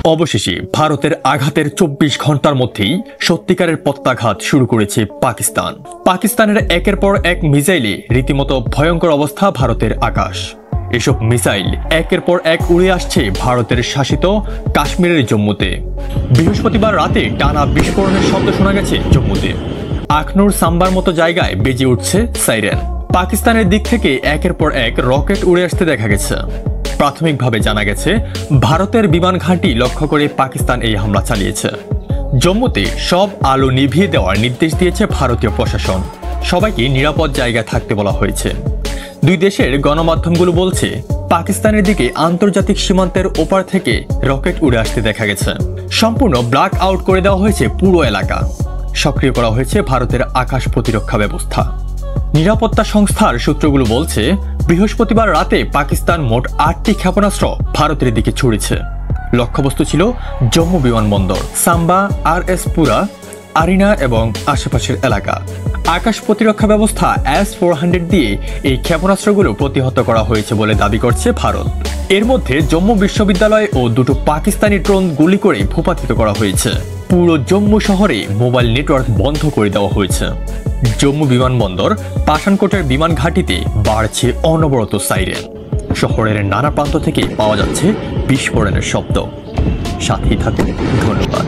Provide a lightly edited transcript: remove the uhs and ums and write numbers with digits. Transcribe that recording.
অবশেষে ভারতের আঘাতের ২৪ ঘন্টার মধ্যেই সত্যিকারের প্রত্যাঘাত শুরু করেছে পাকিস্তান। পাকিস্তানের একের পর এক মিসাইলে রীতিমতো ভয়ঙ্কর অবস্থা ভারতের আকাশ। এসব মিসাইল একের পর এক উড়ে আসছে ভারতের শাসিত কাশ্মীরের জম্মুতে। বৃহস্পতিবার রাতে টানা বিস্ফোরণের শব্দ শোনা গেছে জম্মুতে। আখনুর সাম্বার মতো জায়গায় বেজে উঠছে সাইরেন। পাকিস্তানের দিক থেকে একের পর এক রকেট উড়ে আসতে দেখা গেছে। প্রাথমিকভাবে জানা গেছে ভারতের বিমান ঘাঁটি লক্ষ্য করে পাকিস্তান এই হামলা চালিয়েছে। জম্মুতে সব আলো নিভিয়ে দেওয়ার নির্দেশ দিয়েছে ভারতীয় প্রশাসন। সবাইকে নিরাপদ জায়গায় থাকতে বলা হয়েছে। দুই দেশের গণমাধ্যমগুলো বলছে পাকিস্তানের দিকে আন্তর্জাতিক সীমান্তের ওপার থেকে রকেট উড়ে আসতে দেখা গেছে। সম্পূর্ণ ব্ল্যাক আউট করে দেওয়া হয়েছে পুরো এলাকা। সক্রিয় করা হয়েছে ভারতের আকাশ প্রতিরক্ষা ব্যবস্থা। নিরাপত্তা সংস্থার সূত্রগুলো বলছে বৃহস্পতিবার রাতে পাকিস্তান মোট ৮টি ক্ষেপণাস্ত্র ভারতের দিকে ছুড়েছে। লক্ষ্যবস্তু ছিল জম্মু বিমানবন্দর, সাম্বা, RS পুরা, আরিনা এবং আশেপাশের এলাকা। আকাশ প্রতিরক্ষা ব্যবস্থা S-400 দিয়ে এই ক্ষেপণাস্ত্রগুলো প্রতিহত করা হয়েছে বলে দাবি করছে ভারত। এর মধ্যে জম্মু বিশ্ববিদ্যালয় ও দুটো পাকিস্তানি ড্রোন গুলি করে ভূপাতিত করা হয়েছে। পুরো জম্মু শহরে মোবাইল নেটওয়ার্ক বন্ধ করে দেওয়া হয়েছে। জম্মু বিমানবন্দর, পাঠানকোটের বিমান ঘাঁটিতে বাড়ছে অনবরত সাইরেন। শহরের নানা প্রান্ত থেকে পাওয়া যাচ্ছে বিস্ফোরণের শব্দ। সাথেই থাকুন, ধন্যবাদ।